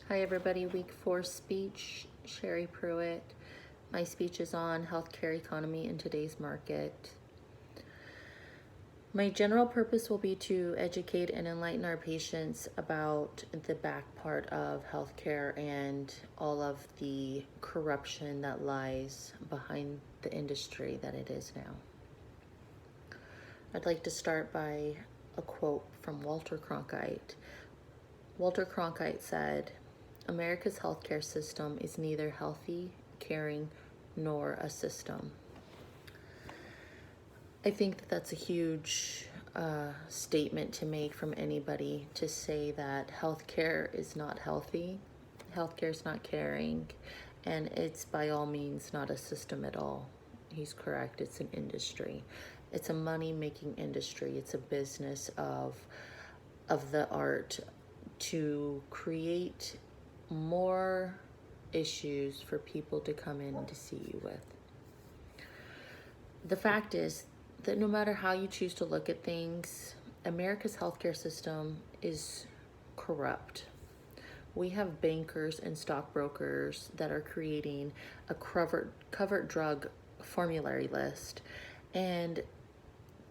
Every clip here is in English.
Hi everybody, week 4 speech, Sherry Pruitt. My speech is on healthcare economy in today's market. My general purpose will be to educate and enlighten our patients about the back part of healthcare and all of the corruption that lies behind the industry that it is now. I'd like to start by a quote from Walter Cronkite. Walter Cronkite said, "America's healthcare system is neither healthy, caring, nor a system." I think that that's a huge statement to make from anybody, to say that healthcare is not healthy, healthcare is not caring, and it's by all means not a system at all. He's correct. It's an industry. It's a money-making industry. It's a business of the art to create more issues for people to come in to see you with. The fact is that no matter how you choose to look at things, America's healthcare system is corrupt. We have bankers and stockbrokers that are creating a covered drug formulary list, and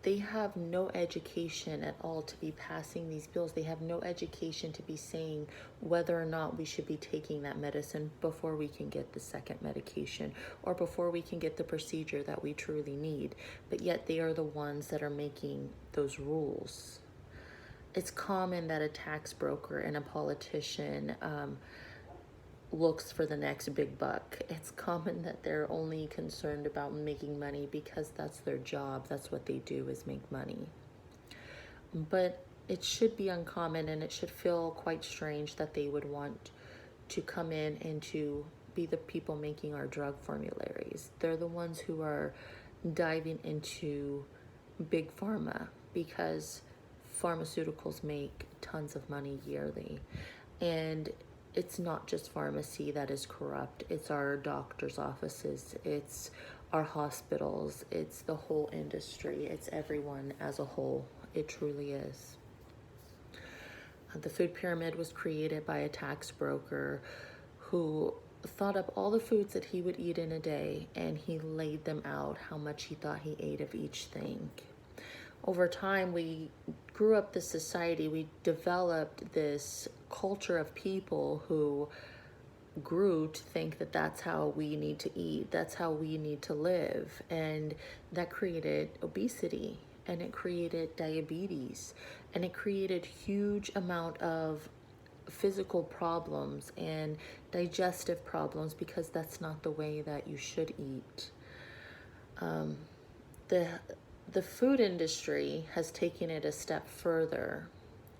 they have no education at all to be passing these bills. They have no education to be saying whether or not we should be taking that medicine before we can get the second medication or before we can get the procedure that we truly need. But yet they are the ones that are making those rules. It's common that a tax broker and a politician looks for the next big buck. It's common that they're only concerned about making money because that's their job. That's what they do, is make money. But it should be uncommon, and it should feel quite strange that they would want to come in and to be the people making our drug formularies. They're the ones who are diving into big pharma because pharmaceuticals make tons of money yearly. And it's not just pharmacy that is corrupt. It's our doctor's offices. It's our hospitals. It's the whole industry. It's everyone as a whole. It truly is. The food pyramid was created by a tax broker who thought up all the foods that he would eat in a day, and he laid them out how much he thought he ate of each thing. Over time, we grew up this society. We developed this culture of people who grew to think that that's how we need to eat, that's how we need to live, and that created obesity, and it created diabetes, and it created huge amount of physical problems and digestive problems, because that's not the way that you should eat. The food industry has taken it a step further,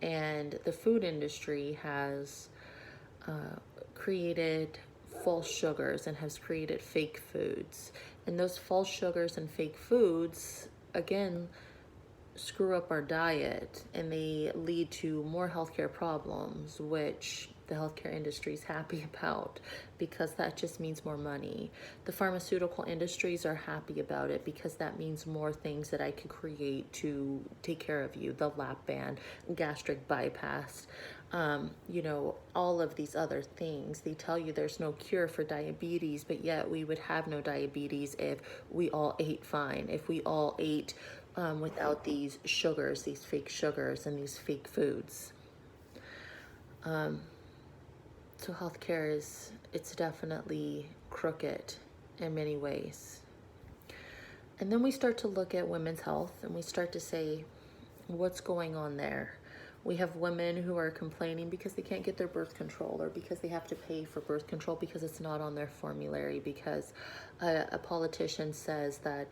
and the food industry has created false sugars and has created fake foods. And those false sugars and fake foods, again, screw up our diet, and they lead to more healthcare problems, which the healthcare industry is happy about, because that just means more money. The pharmaceutical industries are happy about it because that means more things that I could create to take care of you. The lap band, gastric bypass, all of these other things. They tell you there's no cure for diabetes, but yet we would have no diabetes if we all ate fine, if we all ate without these sugars, these fake sugars and these fake foods. So healthcare it's definitely crooked in many ways. And then we start to look at women's health, and we start to say, what's going on there? We have women who are complaining because they can't get their birth control, or because they have to pay for birth control because it's not on their formulary, because a politician says that,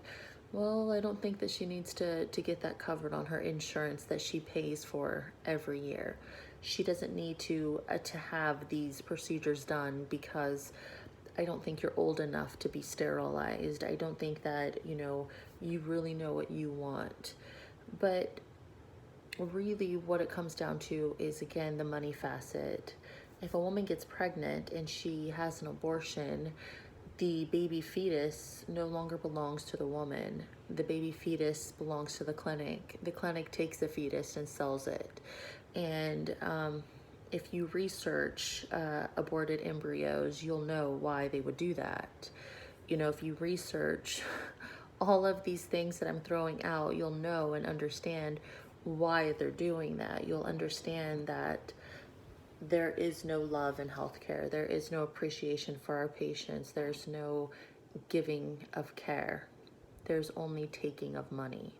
well, I don't think that she needs to get that covered on her insurance that she pays for every year. She doesn't need to have these procedures done because I don't think you're old enough to be sterilized. I don't think that, you really know what you want. But really what it comes down to is, again, the money facet. If a woman gets pregnant and she has an abortion, the baby fetus no longer belongs to the woman. The baby fetus belongs to the clinic. The clinic takes the fetus and sells it. And if you research aborted embryos, you'll know why they would do that. You know, if you research all of these things that I'm throwing out, you'll know and understand why they're doing that. You'll understand that there is no love in healthcare. There is no appreciation for our patients. There's no giving of care. There's only taking of money.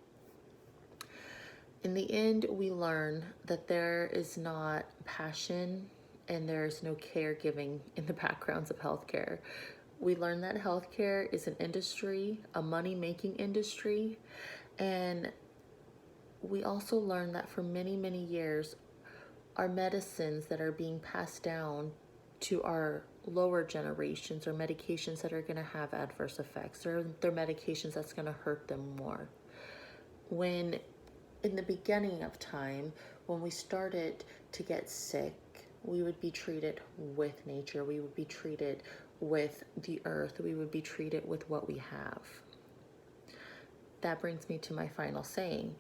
In the end, we learn that there is not passion and there's no caregiving in the backgrounds of healthcare. We learn that healthcare is an industry, a money-making industry, and we also learn that for many, many years, our medicines that are being passed down to our lower generations are medications that are going to have adverse effects. They're medications that's going to hurt them more. When in the beginning of time, when we started to get sick, we would be treated with nature. We would be treated with the earth. We would be treated with what we have. That brings me to my final saying.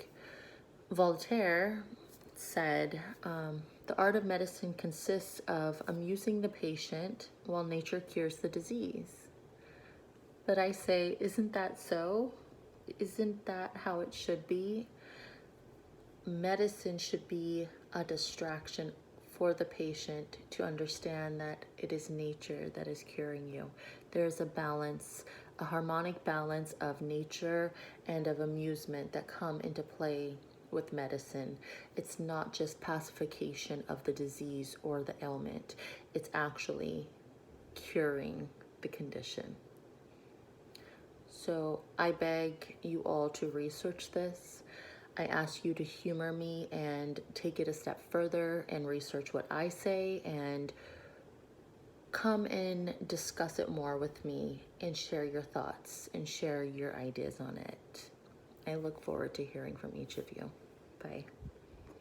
Voltaire said, the art of medicine consists of amusing the patient while nature cures the disease. But I say, isn't that so? Isn't that how it should be? Medicine should be a distraction for the patient to understand that it is nature that is curing you. There's a balance, a harmonic balance of nature and of amusement that come into play with medicine. It's not just pacification of the disease or the ailment. It's actually curing the condition. So I beg you all to research this. I ask you to humor me and take it a step further and research what I say and come and discuss it more with me and share your thoughts and share your ideas on it. I look forward to hearing from each of you. Bye.